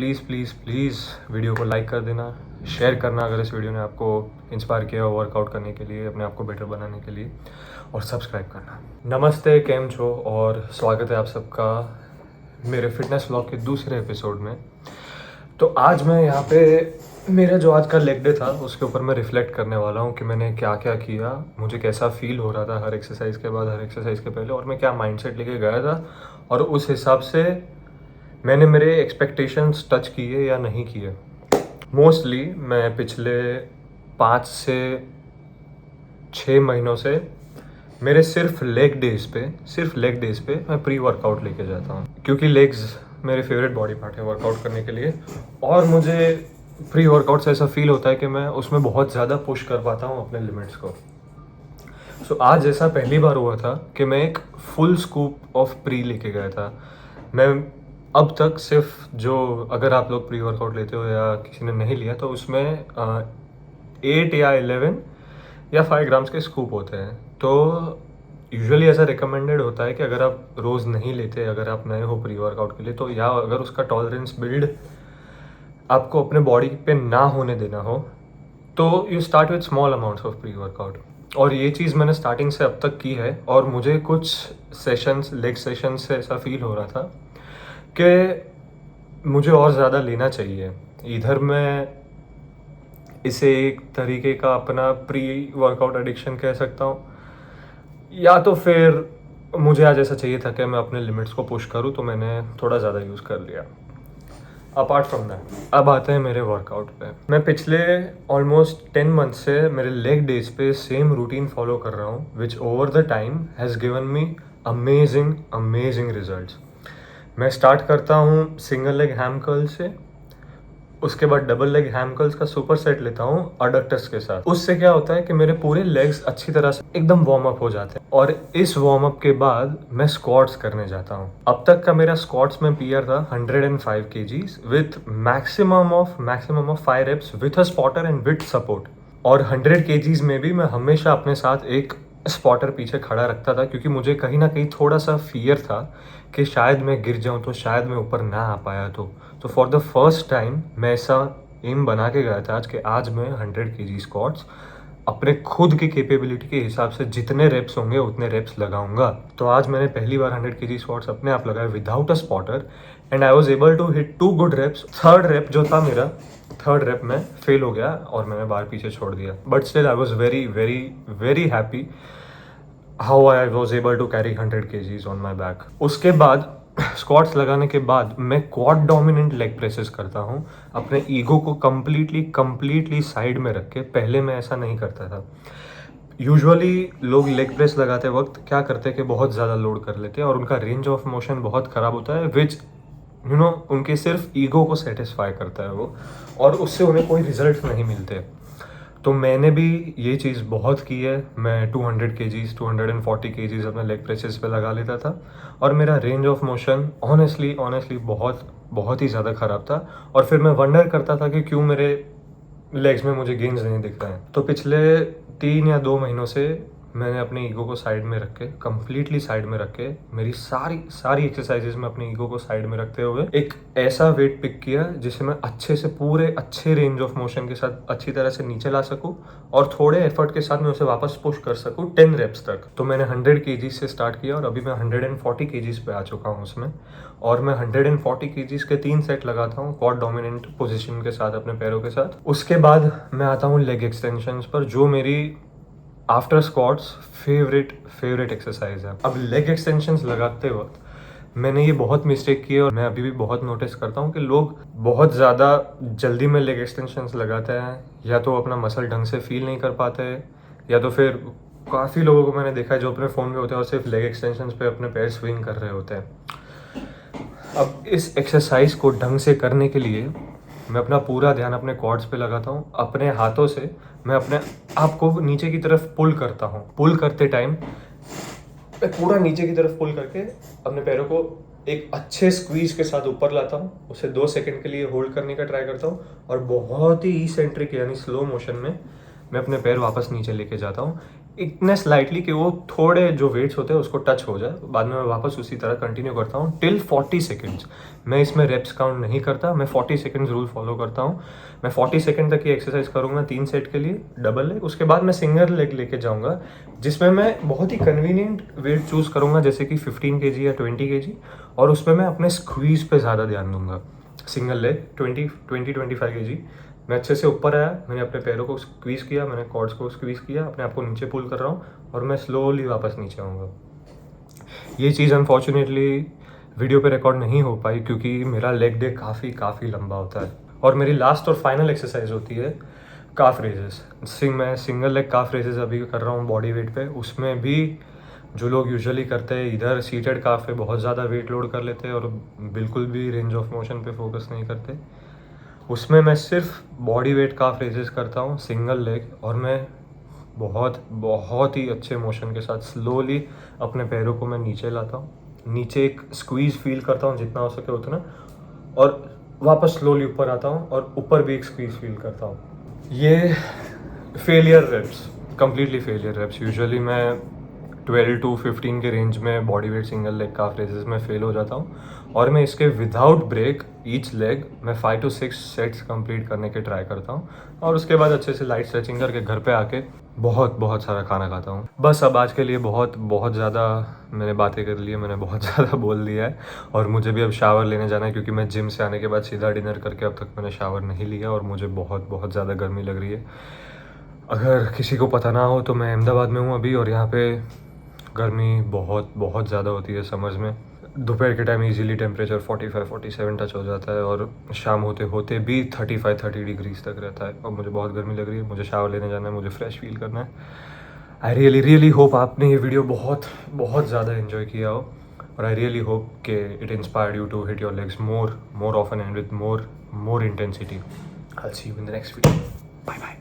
Please please please video को like कर देना, शेयर करना अगर इस वीडियो ने आपको इंस्पायर किया हो वर्कआउट करने के लिए, अपने आप को बेटर बनाने के लिए, और सब्सक्राइब करना। नमस्ते, केम छो और स्वागत है आप सबका मेरे फिटनेस व्लॉग के दूसरे एपिसोड में। तो आज मैं यहाँ पे मेरा जो आज का लेग डे था उसके ऊपर मैं रिफ्लेक्ट करने वाला हूँ कि मैंने क्या क्या किया, मुझे कैसा फील हो रहा था हर एक्सरसाइज के बाद, हर एक्सरसाइज के पहले, और मैं क्या माइंडसेट लेके गया था और उस हिसाब से मैंने मेरे एक्सपेक्टेशंस टच किए या नहीं किए। मोस्टली मैं पिछले 5 से 6 महीनों से मेरे सिर्फ लेग डेज पे मैं प्री वर्कआउट लेके जाता हूँ, क्योंकि लेग्स मेरे फेवरेट बॉडी पार्ट है वर्कआउट करने के लिए। और मुझे प्री वर्कआउट से ऐसा फील होता है कि मैं उसमें बहुत ज़्यादा पुश कर पाता हूँ अपने लिमिट्स को। सो आज ऐसा पहली बार हुआ था कि मैं एक फुल स्कूप ऑफ प्री लेके गया था। मैं अब तक सिर्फ जो, अगर आप लोग प्री वर्कआउट लेते हो या किसी ने नहीं लिया, तो उसमें 8 या 11 या 5 ग्राम्स के स्कूप होते हैं। तो यूजुअली ऐसा रिकमेंडेड होता है कि अगर आप रोज़ नहीं लेते, अगर आप नए हो प्री वर्कआउट के लिए, तो या अगर उसका टॉलरेंस बिल्ड आपको अपने बॉडी पे ना होने देना हो, तो you start with small amounts of pre workout. और ये चीज़ मैंने स्टार्टिंग से अब तक की है, और मुझे कुछ सेशंस, लेग सेशंस से ऐसा फील हो रहा था कि मुझे और ज़्यादा लेना चाहिए। इधर मैं इसे एक तरीके का अपना प्री वर्कआउट एडिक्शन कह सकता हूँ, या तो फिर मुझे आज ऐसा चाहिए था कि मैं अपने लिमिट्स को पुश करूँ, तो मैंने थोड़ा ज़्यादा यूज़ कर लिया। अपार्ट फ्रॉम दैट, अब आते हैं मेरे वर्कआउट पे। मैं पिछले ऑलमोस्ट 10 मंथ से मेरे लेग डेज पे सेम रूटीन फॉलो कर रहा हूँ, विच over the time has given me amazing results. मैं स्टार्ट करता हूँ सिंगल लेग हैम कर्ल से, उसके बाद डबल लेग हैम कर्ल्स का सुपर सेट लेता हूँ अडक्टर्स के साथ। उससे क्या होता है कि मेरे पूरे लेग्स अच्छी तरह से एकदम वार्म अप हो जाते हैं, और इस वार्म अप के बाद मैं स्क्वाट्स करने जाता हूँ। अब तक का मेरा स्क्वाट्स में पीआर था 105 kgs with maximum of 5 reps with a spotter and with support. और 100 kgs में भी मैं हमेशा अपने साथ एक स्पॉटर पीछे खड़ा रखता था, क्योंकि मुझे कहीं ना कहीं थोड़ा सा फियर था कि शायद मैं गिर जाऊं, तो शायद मैं ऊपर ना आ पाया। तो फॉर द फर्स्ट टाइम मैं ऐसा एम बना के गया था आज कि आज मैं 100 kg स्क्वाट्स अपने खुद की कैपेबिलिटी के हिसाब से जितने रेप्स होंगे उतने रेप्स लगाऊंगा। तो आज मैंने पहली बार 100 kg स्क्वाट्स अपने आप लगाए without a spotter, and I was able to hit 2 good reps. Third rep जो था मेरा, थर्ड रेप में फेल हो गया और मैंने बार पीछे छोड़ दिया, but still I was very very very happy how I was able to carry 100 kgs on my back. उसके बाद स्क्वाट्स लगाने के बाद मैं क्वाड डोमिनेंट लेग प्रेसेस करता हूँ, अपने ईगो को कम्प्लीटली साइड में रख के। पहले मैं ऐसा नहीं करता था। यूजुअली लोग लेग प्रेस लगाते वक्त क्या करते हैं कि बहुत ज़्यादा लोड कर लेते हैं और उनका रेंज ऑफ मोशन बहुत ख़राब होता है, विच उनके सिर्फ ईगो को सेटिस्फाई करता है वो, और उससे उन्हें कोई रिजल्ट नहीं मिलते। तो मैंने भी ये चीज़ बहुत की है। मैं 200 kgs 240 kgs अपने लेग प्रेसेस पे लगा लेता था, और मेरा रेंज ऑफ मोशन ऑनेस्टली बहुत ही ज़्यादा ख़राब था। और फिर मैं वंडर करता था कि क्यों मेरे लेग्स में मुझे गेन्स नहीं दिख रहे हैं। तो पिछले 3 या 2 महीनों से मैंने अपने ईगो को साइड में रख के, कम्प्लीटली साइड में रख के, मेरी सारी एक्सरसाइजेज में अपने ईगो को साइड में रखते हुए एक ऐसा वेट पिक किया जिसे मैं अच्छे से पूरे अच्छे रेंज ऑफ मोशन के साथ अच्छी तरह से नीचे ला सकूं, और थोड़े एफर्ट के साथ मैं उसे वापस पुश कर सकूं 10 रेप्स तक। तो मैंने 100 kgs से स्टार्ट किया और अभी मैं 140 kgs पे आ चुका हूँ उसमें। और मैं 140 kgs के 3 सेट लगाता हूँ क्वाड डोमिनेंट पोजिशन के साथ, अपने पैरों के साथ। उसके बाद मैं आता हूँ लेग एक्सटेंशंस पर, जो मेरी आफ्टर स्क्वाट्स फेवरेट एक्सरसाइज है। अब लेग एक्सटेंशंस लगाते वक्त मैंने ये बहुत मिस्टेक की है, और मैं अभी भी बहुत नोटिस करता हूँ कि लोग बहुत ज़्यादा जल्दी में लेग एक्सटेंशंस लगाते हैं, या तो अपना मसल ढंग से फील नहीं कर पाते, या तो फिर काफ़ी लोगों को मैंने देखा है जो अपने फ़ोन में होते हैं और सिर्फ लेग एक्सटेंशंस पे अपने पैर स्विंग कर रहे होते हैं। अब इस एक्सरसाइज को ढंग से करने के लिए मैं अपना पूरा ध्यान अपने क्वाड्स पे लगाता हूँ। अपने हाथों से मैं अपने आप को नीचे की तरफ पुल करता हूँ। पुल करते टाइम मैं पूरा नीचे की तरफ पुल करके अपने पैरों को एक अच्छे स्क्वीज के साथ ऊपर लाता हूँ, उसे 2 सेकंड के लिए होल्ड करने का ट्राई करता हूँ, और बहुत ही इसेंट्रिक यानी स्लो मोशन में मैं अपने पैर वापस नीचे लेके जाता हूँ। इतने स्लाइटली कि वो थोड़े जो वेट्स होते हैं उसको टच हो जाए, बाद में मैं वापस उसी तरह कंटिन्यू करता हूँ टिल 40 सेकेंड्स। मैं इसमें रेप्स काउंट नहीं करता, मैं 40 सेकेंड्स रूल फॉलो करता हूँ। मैं 40 सेकेंड तक ये एक्सरसाइज करूँगा 3 सेट के लिए डबल लेग। उसके बाद मैं सिंगल लेग लेके जाऊँगा, जिसमें मैं बहुत ही कन्वीनियंट वेट चूज़ करूँगा, जैसे कि 15 kg या 20 kg, और उसमें मैं अपने स्क्वीज़ पे ज़्यादा ध्यान दूंगा। सिंगल लेग 25 kg, मैं अच्छे से ऊपर आया, मैंने अपने पैरों को स्क्वीज़ किया, मैंने कॉर्ड्स को स्क्वीज़ किया, अपने आप को नीचे पुल कर रहा हूँ और मैं स्लोली वापस नीचे आऊँगा। ये चीज़ अनफॉर्चुनेटली वीडियो पे रिकॉर्ड नहीं हो पाई क्योंकि मेरा लेग डे काफ़ी लंबा होता है। और मेरी लास्ट और फाइनल एक्सरसाइज होती है काफ रेजेस। मैं सिंगल लेग काफ रेजेस अभी कर रहा हूँ बॉडी वेट पे। उसमें भी जो लोग यूजुअली करते हैं, इधर सीटेड काफ पे बहुत ज़्यादा वेट लोड कर लेते हैं और बिल्कुल भी रेंज ऑफ मोशन पे फोकस नहीं करते। उसमें मैं सिर्फ बॉडी वेट काफ रेजेस करता हूँ सिंगल लेग, और मैं बहुत ही अच्छे मोशन के साथ स्लोली अपने पैरों को मैं नीचे लाता हूँ, नीचे एक स्क्वीज़ फील करता हूँ जितना हो सके उतना, और वापस स्लोली ऊपर आता हूँ और ऊपर भी एक स्क्वीज़ फील करता हूँ। ये failure reps, completely failure reps. Usually मैं 12 to 15 के रेंज में body weight single leg calf raises में फेल हो जाता हूँ, और मैं इसके विदाउट ब्रेक ईच लेग मैं 5 to 6 सेट्स कंप्लीट करने के ट्राई करता हूँ, और उसके बाद अच्छे से लाइट स्ट्रेचिंग करके घर पे आके बहुत सारा खाना खाता हूँ। बस अब आज के लिए बहुत ज़्यादा मैंने बातें कर ली है, मैंने बहुत ज़्यादा बोल दिया है, और मुझे भी अब शावर लेने जाना है क्योंकि मैं जिम से आने के बाद सीधा डिनर करके अब तक मैंने शावर नहीं लिया और मुझे बहुत ज़्यादा गर्मी लग रही है। अगर किसी को पता ना हो तो मैं अहमदाबाद में हूँ अभी, और यहाँ पे गर्मी बहुत ज़्यादा होती है समर्स में। दोपहर के टाइम इजीली टेम्परेचर 45-47 टच हो जाता है, और शाम होते होते भी 35-30 डिग्रीज तक रहता है, और मुझे बहुत गर्मी लग रही है। मुझे शावर लेने जाना है, मुझे फ्रेश फील करना है। आई रियली होप आपने ये वीडियो बहुत ज़्यादा इन्जॉय किया हो, और आई रियली होप कि it inspired you to hit your legs more often and with more intensity. I'll see you in the next video. Bye bye.